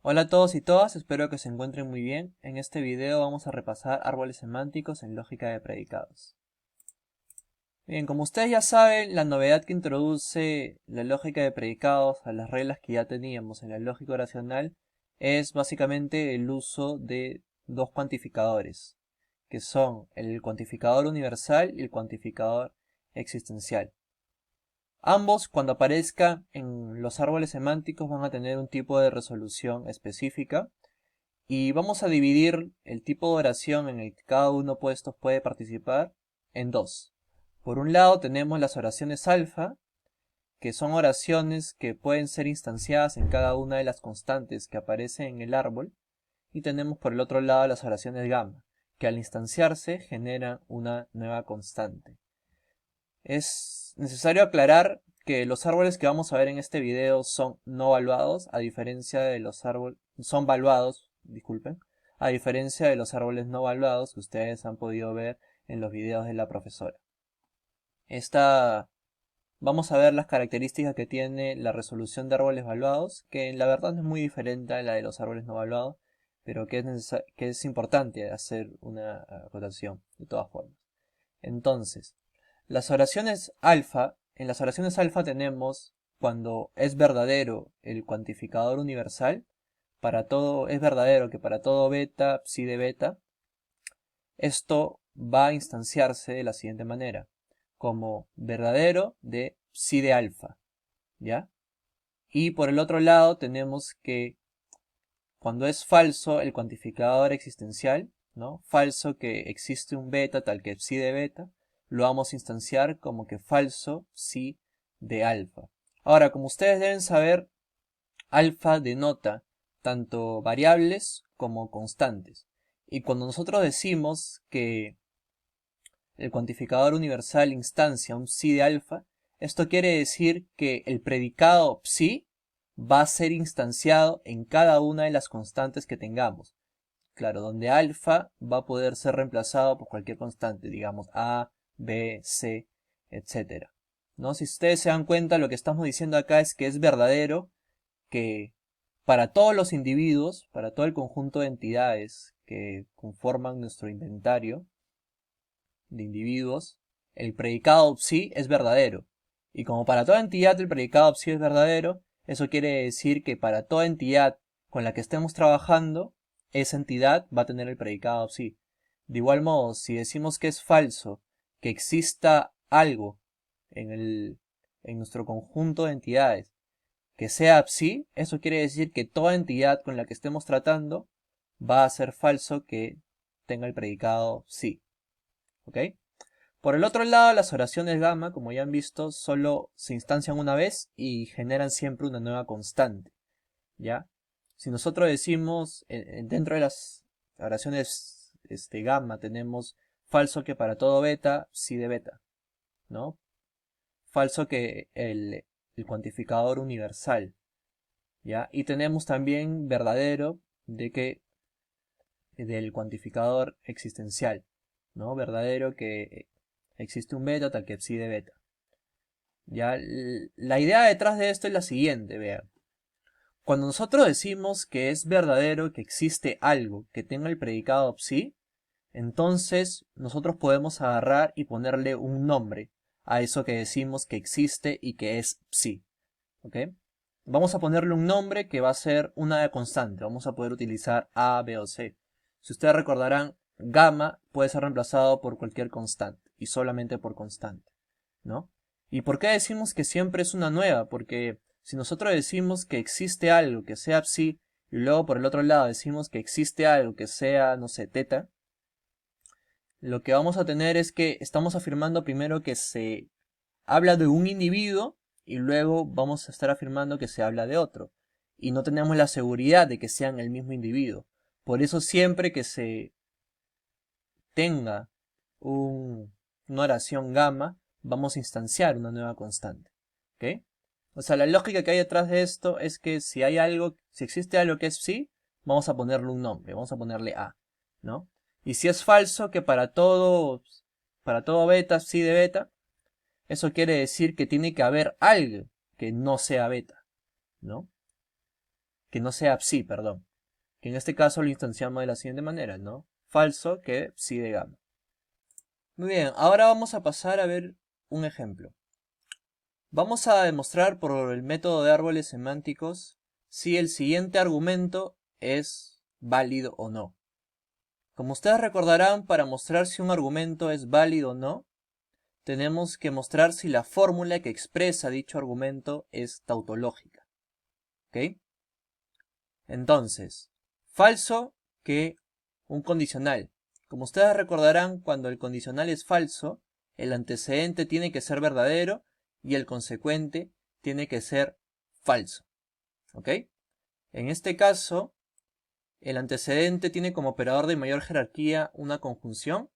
Hola a todos y todas, espero que se encuentren muy bien. En este video vamos a repasar árboles semánticos en lógica de predicados. Bien, como ustedes ya saben, la novedad que introduce la lógica de predicados a las reglas que ya teníamos en la lógica oracional es básicamente el uso de dos cuantificadores, que son el cuantificador universal y el cuantificador existencial. Ambos, cuando aparezcan en los árboles semánticos, van a tener un tipo de resolución específica. Y vamos a dividir el tipo de oración en el que cada uno de estos puede participar en dos. Por un lado tenemos las oraciones alfa, que son oraciones que pueden ser instanciadas en cada una de las constantes que aparecen en el árbol. Y tenemos por el otro lado las oraciones gamma, que al instanciarse generan una nueva constante. Es necesario aclarar que los árboles que vamos a ver en este video son no valuados, a diferencia de los árboles, son valuados, disculpen, a diferencia de los árboles no valuados que ustedes han podido ver en los videos de la profesora. Vamos a ver las características que tiene la resolución de árboles valuados, que la verdad no es muy diferente a la de los árboles no valuados, pero que es importante hacer una acotación de todas formas. Entonces, en las oraciones alfa tenemos cuando es verdadero el cuantificador universal, para todo, es verdadero que para todo beta, psi de beta, esto va a instanciarse de la siguiente manera, como verdadero de psi de alfa, ¿ya? Y por el otro lado tenemos que cuando es falso el cuantificador existencial, ¿no? Falso que existe un beta tal que psi de beta, lo vamos a instanciar como que falso psi de alfa. Ahora, como ustedes deben saber, alfa denota tanto variables como constantes. Y cuando nosotros decimos que el cuantificador universal instancia un psi de alfa, esto quiere decir que el predicado psi va a ser instanciado en cada una de las constantes que tengamos. Claro, donde alfa va a poder ser reemplazado por cualquier constante, digamos A, B, C, etcétera. ¿No? Si ustedes se dan cuenta, lo que estamos diciendo acá es que es verdadero que para todos los individuos, para todo el conjunto de entidades que conforman nuestro inventario de individuos, el predicado psi es verdadero. Y como para toda entidad el predicado psi es verdadero, eso quiere decir que para toda entidad con la que estemos trabajando, esa entidad va a tener el predicado psi. De igual modo, si decimos que es falso que exista algo en nuestro conjunto de entidades que sea psi, eso quiere decir que toda entidad con la que estemos tratando va a ser falso que tenga el predicado psi. ¿Ok? Por el otro lado, las oraciones gamma, como ya han visto, solo se instancian una vez y generan siempre una nueva constante, ¿ya? Si nosotros decimos, dentro de las oraciones gamma tenemos falso que para todo beta, psi de beta, ¿no? Falso que el cuantificador universal, ¿ya? Y tenemos también verdadero de que del cuantificador existencial, ¿no? Verdadero que existe un beta tal que psi de beta. Ya, la idea detrás de esto es la siguiente, vean. Cuando nosotros decimos que es verdadero que existe algo que tenga el predicado psi, entonces nosotros podemos agarrar y ponerle un nombre a eso que decimos que existe y que es psi. ¿Ok? Vamos a ponerle un nombre que va a ser una constante. Vamos a poder utilizar A, B o C. Si ustedes recordarán, gamma puede ser reemplazado por cualquier constante y solamente por constante, ¿no? ¿Y por qué decimos que siempre es una nueva? Porque si nosotros decimos que existe algo que sea psi y luego por el otro lado decimos que existe algo que sea, no sé, teta, lo que vamos a tener es que estamos afirmando primero que se habla de un individuo y luego vamos a estar afirmando que se habla de otro. Y no tenemos la seguridad de que sean el mismo individuo. Por eso siempre que se tenga una oración gamma, vamos a instanciar una nueva constante. ¿Ok? O sea, la lógica que hay detrás de esto es que si hay algo, si existe algo que es psi, vamos a ponerle un nombre, vamos a ponerle A, ¿no? Y si es falso, que para todo beta, psi de beta, eso quiere decir que tiene que haber algo que no sea beta, ¿no? que no sea psi, perdón. Que en este caso lo instanciamos de la siguiente manera, ¿no? Falso que psi de gamma. Muy bien, ahora vamos a pasar a ver un ejemplo. Vamos a demostrar por el método de árboles semánticos si el siguiente argumento es válido o no. Como ustedes recordarán, para mostrar si un argumento es válido o no, tenemos que mostrar si la fórmula que expresa dicho argumento es tautológica. ¿Ok? Entonces, falso que un condicional. Como ustedes recordarán, cuando el condicional es falso, el antecedente tiene que ser verdadero y el consecuente tiene que ser falso. ¿Ok? En este caso, el antecedente tiene como operador de mayor jerarquía una conjunción,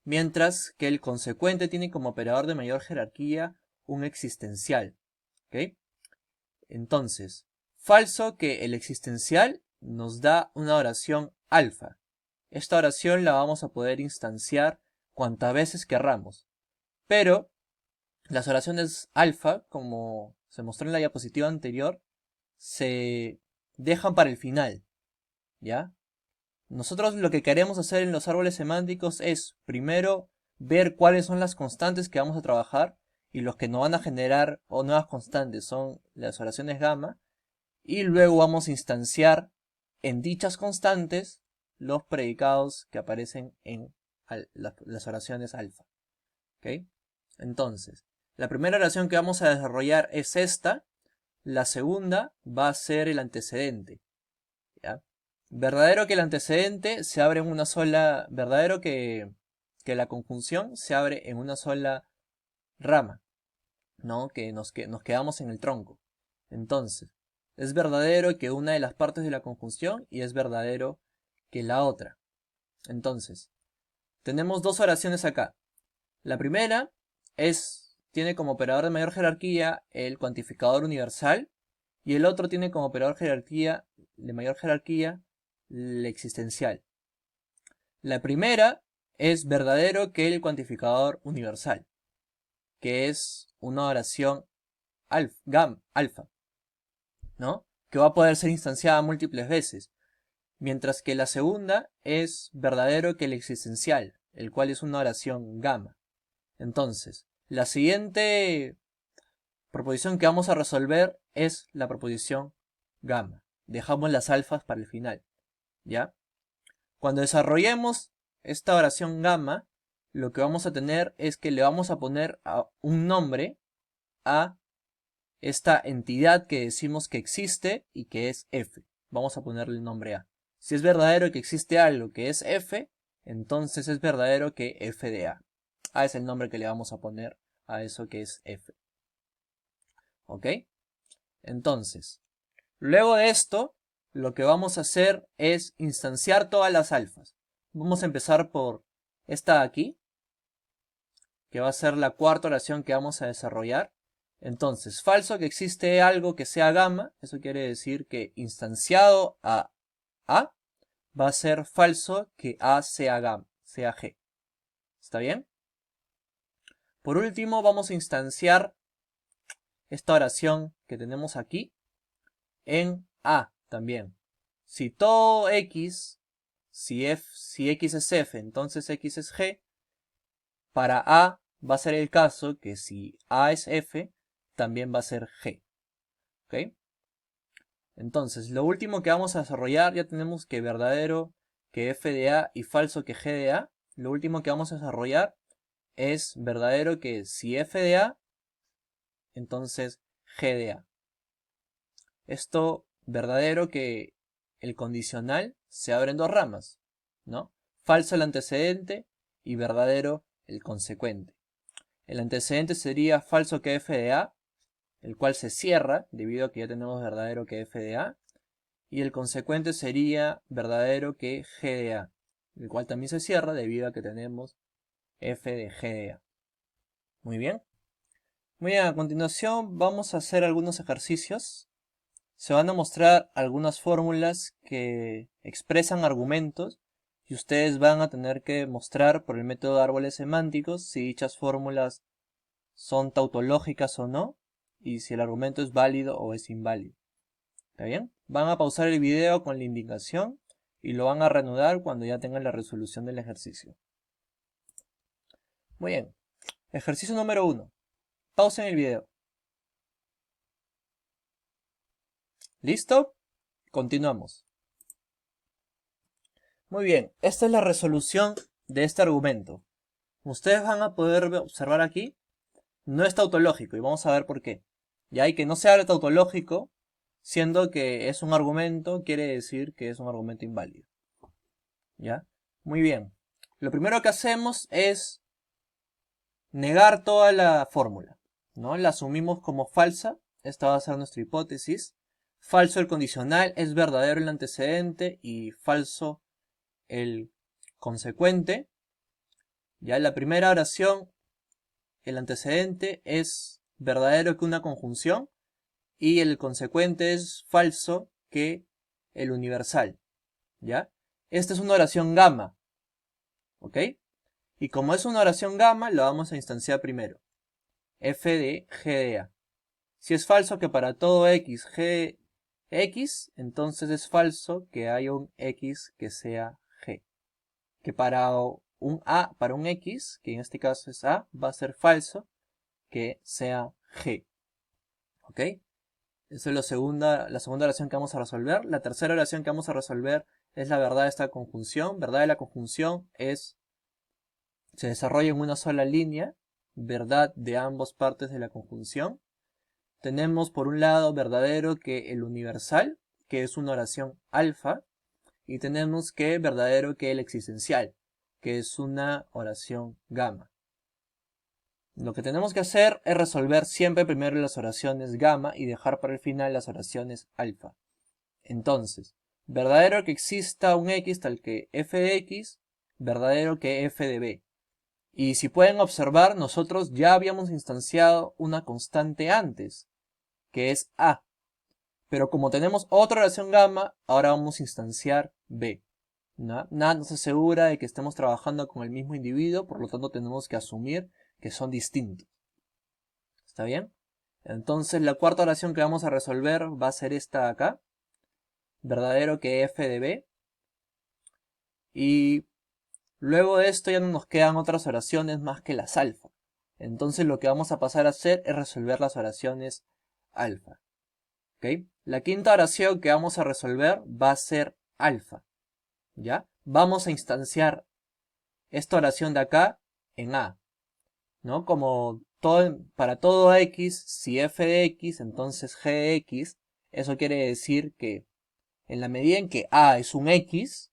mientras que el consecuente tiene como operador de mayor jerarquía un existencial. ¿Ok? Entonces, falso que el existencial nos da una oración alfa. Esta oración la vamos a poder instanciar cuantas veces querramos. Pero las oraciones alfa, como se mostró en la diapositiva anterior, se dejan para el final. ¿Ya? Nosotros lo que queremos hacer en los árboles semánticos es primero ver cuáles son las constantes que vamos a trabajar, y los que nos van a generar o nuevas constantes son las oraciones gamma, y luego vamos a instanciar en dichas constantes los predicados que aparecen en las oraciones alfa. ¿Ok? Entonces, la primera oración que vamos a desarrollar es esta. La segunda va a ser el antecedente. ¿Ya? Verdadero que el antecedente se abre en una sola. Verdadero que la conjunción se abre en una sola rama, ¿no? Que nos quedamos en el tronco. Entonces, es verdadero que una de las partes de la conjunción y es verdadero que la otra. Entonces, tenemos dos oraciones acá. La primera tiene como operador de mayor jerarquía el cuantificador universal, y el otro tiene como operador de mayor jerarquía el existencial. La primera es verdadero que el cuantificador universal, que es una oración alfa, ¿no? Que va a poder ser instanciada múltiples veces. Mientras que la segunda es verdadero que el existencial, el cual es una oración gamma. Entonces, la siguiente proposición que vamos a resolver es la proposición gamma. Dejamos las alfas para el final, ¿ya? Cuando desarrollemos esta oración gamma, lo que vamos a tener es que le vamos a poner un nombre a esta entidad que decimos que existe y que es f. Vamos a ponerle el nombre a. Si es verdadero que existe algo que es f, entonces es verdadero que f de a. A es el nombre que le vamos a poner a eso que es f. ¿Ok? Entonces, luego de esto, lo que vamos a hacer es instanciar todas las alfas. Vamos a empezar por esta de aquí, que va a ser la cuarta oración que vamos a desarrollar. Entonces, falso que existe algo que sea gamma, eso quiere decir que instanciado a A, va a ser falso que A sea gamma, sea G. ¿Está bien? Por último, vamos a instanciar esta oración que tenemos aquí en A también. Si todo X, si X es F, entonces X es G, para A va a ser el caso que si A es F, también va a ser G. ¿Ok? Entonces, lo último que vamos a desarrollar, ya tenemos que verdadero que F de A y falso que G de A. Lo último que vamos a desarrollar es verdadero que si F de A, entonces G de A. Esto verdadero que el condicional se abre en dos ramas, ¿no? Falso el antecedente y verdadero el consecuente. El antecedente sería falso que F de A, el cual se cierra debido a que ya tenemos verdadero que F de A. Y el consecuente sería verdadero que G de A, el cual también se cierra debido a que tenemos F de G de A. Muy bien. Muy bien, a continuación vamos a hacer algunos ejercicios. Se van a mostrar algunas fórmulas que expresan argumentos y ustedes van a tener que mostrar por el método de árboles semánticos si dichas fórmulas son tautológicas o no, y si el argumento es válido o es inválido. ¿Está bien? Van a pausar el video con la indicación y lo van a reanudar cuando ya tengan la resolución del ejercicio. Muy bien. Ejercicio número 1. Pausen el video. ¿Listo? Continuamos. Muy bien. Esta es la resolución de este argumento. Ustedes van a poder observar aquí. No es tautológico y vamos a ver por qué. Ya, y que no sea tautológico, siendo que es un argumento, quiere decir que es un argumento inválido. ¿Ya? Muy bien. Lo primero que hacemos es negar toda la fórmula, ¿no? La asumimos como falsa. Esta va a ser nuestra hipótesis. Falso el condicional, es verdadero el antecedente y falso el consecuente. Ya, en la primera oración, el antecedente es verdadero que una conjunción y el consecuente es falso que el universal. ¿Ya? Esta es una oración gamma. ¿Ok? Y como es una oración gamma, la vamos a instanciar primero. F de G de A. Si es falso que para todo X, G X, entonces es falso que haya un X que sea G. Que para un A, para un X, que en este caso es A, va a ser falso que sea G. ¿Ok? Esa es la segunda oración que vamos a resolver. La tercera oración que vamos a resolver es la verdad de esta conjunción. Verdad de la conjunción se desarrolla en una sola línea. Verdad de ambas partes de la conjunción. Tenemos por un lado verdadero que el universal, que es una oración alfa. Y tenemos que verdadero que el existencial, que es una oración gamma. Lo que tenemos que hacer es resolver siempre primero las oraciones gamma y dejar para el final las oraciones alfa. Entonces, verdadero que exista un x tal que f de x, verdadero que f de b. Y si pueden observar, nosotros ya habíamos instanciado una constante antes, que es a. Pero como tenemos otra oración gamma, ahora vamos a instanciar b. Nada nos asegura de que estemos trabajando con el mismo individuo, por lo tanto tenemos que asumir que son distintos. ¿Está bien? Entonces la cuarta oración que vamos a resolver va a ser esta de acá. Verdadero que f de b. Y luego de esto ya no nos quedan otras oraciones más que las alfa. Entonces lo que vamos a pasar a hacer es resolver las oraciones alfa. ¿Ok? La quinta oración que vamos a resolver va a ser alfa. ¿Ya? Vamos a instanciar esta oración de acá en A. ¿No? Como para todo X, si f de X, entonces g de X, eso quiere decir que en la medida en que A es un X,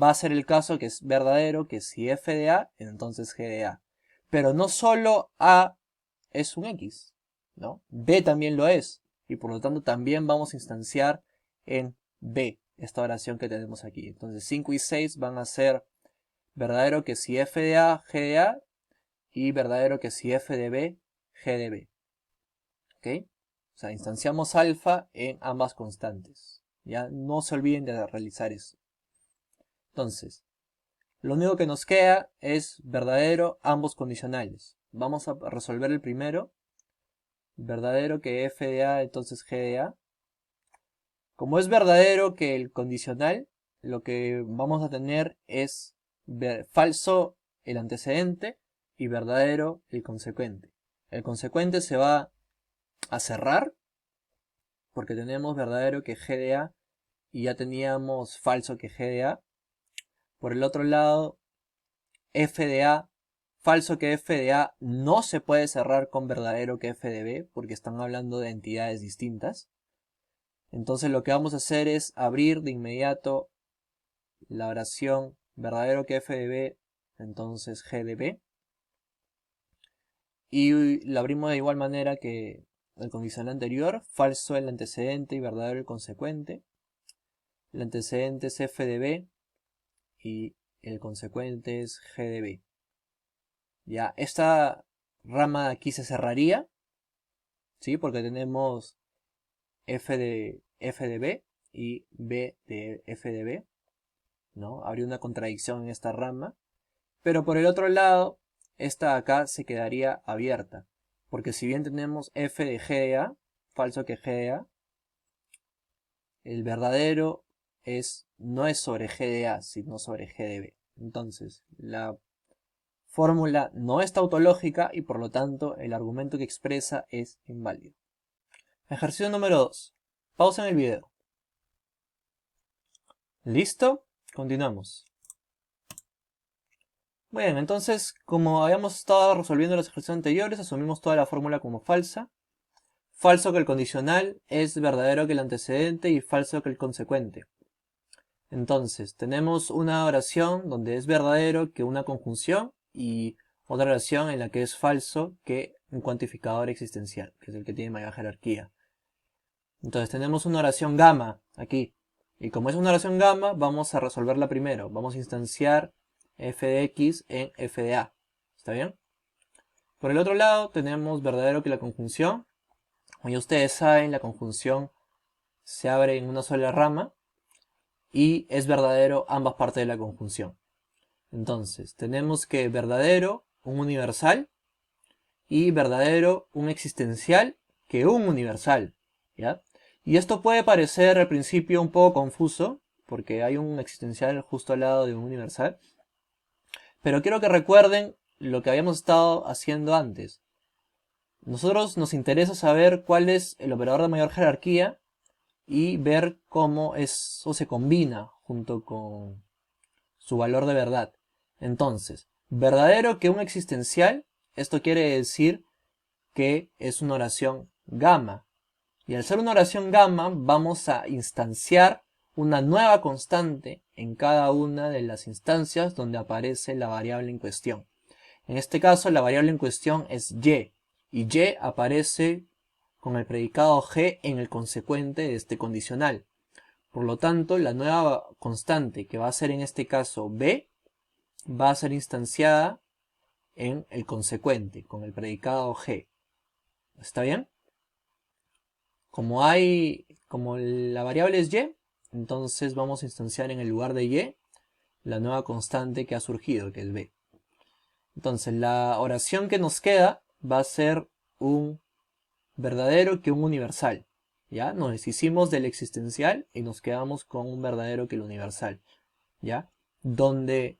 va a ser el caso que es verdadero que si f de A, entonces g de A. Pero no solo A es un X, ¿no? B también lo es. Y por lo tanto también vamos a instanciar en B esta oración que tenemos aquí. Entonces 5 y 6 van a ser verdadero que si f de A, g de A. Y verdadero que si f de b, g de b. ¿Ok? O sea, instanciamos alfa en ambas constantes. Ya no se olviden de realizar eso. Entonces, lo único que nos queda es verdadero ambos condicionales. Vamos a resolver el primero. Verdadero que f de a, entonces g de a. Como es verdadero que el condicional, lo que vamos a tener es falso el antecedente y verdadero el consecuente. El consecuente se va a cerrar porque tenemos verdadero que g de a y ya teníamos falso que g de a. Por el otro lado, f de a, falso que f de a no se puede cerrar con verdadero que f de b porque están hablando de entidades distintas. Entonces lo que vamos a hacer es abrir de inmediato la oración verdadero que f de b, entonces g de b. Y la abrimos de igual manera que el condicional anterior, falso el antecedente y verdadero el consecuente. El antecedente es f de b y el consecuente es g de b. Ya, esta rama de aquí se cerraría, ¿sí? Porque tenemos f de b y b de f de b, ¿no? Habría una contradicción en esta rama. Pero por el otro lado, esta de acá se quedaría abierta. Porque si bien tenemos f de g de a, falso que g de a, el verdadero no es sobre G de A, sino sobre G de B. Entonces, la fórmula no es tautológica y por lo tanto el argumento que expresa es inválido. Ejercicio número 2. Pausa en el video. ¿Listo? Continuamos. Bien, entonces, como habíamos estado resolviendo los ejercicios anteriores, asumimos toda la fórmula como falsa. Falso que el condicional es verdadero que el antecedente y falso que el consecuente. Entonces, tenemos una oración donde es verdadero que una conjunción y otra oración en la que es falso que un cuantificador existencial, que es el que tiene mayor jerarquía. Entonces, tenemos una oración gamma aquí. Y como es una oración gamma, vamos a resolverla primero. Vamos a instanciar f de x en f de a. ¿Está bien? Por el otro lado, tenemos verdadero que la conjunción. Como ya ustedes saben, la conjunción se abre en una sola rama. Y es verdadero ambas partes de la conjunción. Entonces, tenemos que verdadero, un universal, y verdadero, un existencial, que un universal, ¿ya? Y esto puede parecer al principio un poco confuso, porque hay un existencial justo al lado de un universal, pero quiero que recuerden lo que habíamos estado haciendo antes. Nosotros nos interesa saber cuál es el operador de mayor jerarquía y ver cómo eso se combina junto con su valor de verdad. Entonces, verdadero que un existencial, esto quiere decir que es una oración gamma. Y al ser una oración gamma, vamos a instanciar una nueva constante en cada una de las instancias donde aparece la variable en cuestión. En este caso, la variable en cuestión es y, y y aparece con el predicado g en el consecuente de este condicional. Por lo tanto, la nueva constante que va a ser en este caso b, va a ser instanciada en el consecuente, con el predicado g. ¿Está bien? Como la variable es y, entonces vamos a instanciar en el lugar de y la nueva constante que ha surgido, que es b. Entonces la oración que nos queda va a ser un verdadero que un universal. ¿Ya? Nos deshicimos del existencial y nos quedamos con un verdadero que el universal. ¿Ya? Donde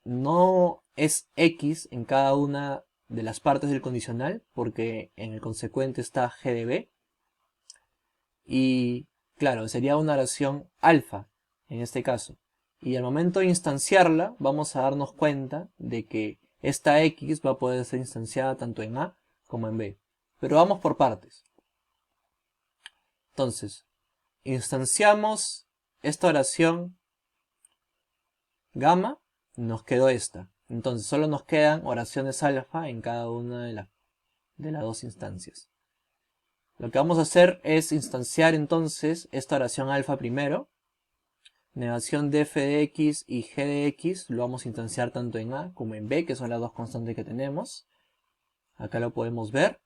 no es x en cada una de las partes del condicional, porque en el consecuente está g de b. Y claro, sería una oración alfa en este caso. Y al momento de instanciarla, vamos a darnos cuenta de que esta x va a poder ser instanciada tanto en a como en b. Pero vamos por partes. Entonces, instanciamos esta oración gamma, nos quedó esta. Entonces, solo nos quedan oraciones alfa en cada una de las dos instancias. Lo que vamos a hacer es instanciar entonces esta oración alfa primero. Negación de f de x y g de x lo vamos a instanciar tanto en a como en b, que son las dos constantes que tenemos. Acá lo podemos ver.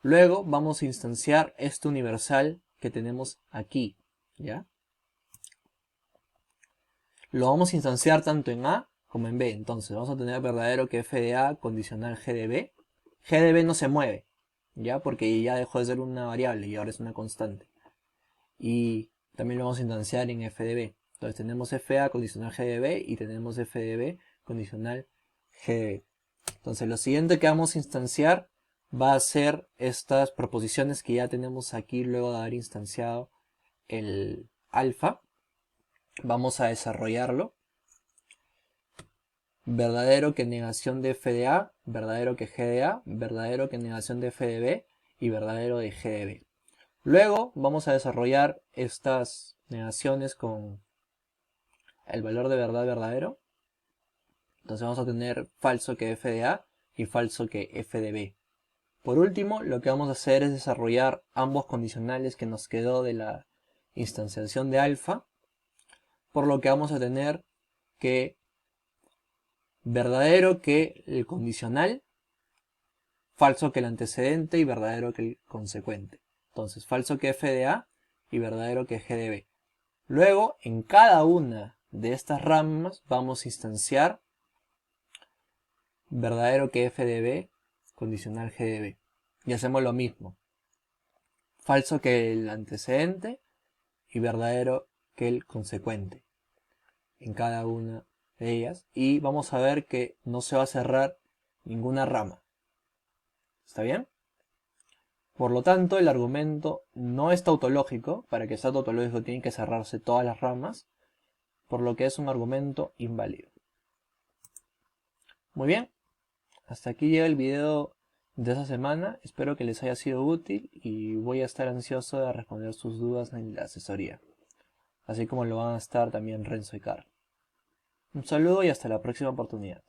Luego vamos a instanciar este universal que tenemos aquí, ¿ya? Lo vamos a instanciar tanto en a como en b. Entonces vamos a tener verdadero que f de a condicional g de b. G de b no se mueve, ¿ya? Porque ya dejó de ser una variable y ahora es una constante. Y también lo vamos a instanciar en f de b. Entonces tenemos fa condicional g de b y tenemos f de b condicional g de b. Entonces lo siguiente que vamos a instanciar va a ser estas proposiciones que ya tenemos aquí luego de haber instanciado el alfa. Vamos a desarrollarlo. Verdadero que negación de f de a, verdadero que g de a, verdadero que negación de f de b y verdadero de g de b. Luego vamos a desarrollar estas negaciones con el valor de verdad verdadero. Entonces vamos a tener falso que f de a y falso que f de b. Por último, lo que vamos a hacer es desarrollar ambos condicionales que nos quedó de la instanciación de alfa, por lo que vamos a tener que verdadero que el condicional, falso que el antecedente y verdadero que el consecuente. Entonces, falso que f de a y verdadero que g de b. Luego, en cada una de estas ramas vamos a instanciar verdadero que f de b, condicional g de b. Y hacemos lo mismo. Falso que el antecedente y verdadero que el consecuente en cada una de ellas. Y vamos a ver que no se va a cerrar ninguna rama. ¿Está bien? Por lo tanto, el argumento no es tautológico. Para que sea tautológico tienen que cerrarse todas las ramas, por lo que es un argumento inválido. Muy bien, hasta aquí llega el video de esta semana. Espero que les haya sido útil y voy a estar ansioso de responder sus dudas en la asesoría, así como lo van a estar también Renzo y Carl. Un saludo y hasta la próxima oportunidad.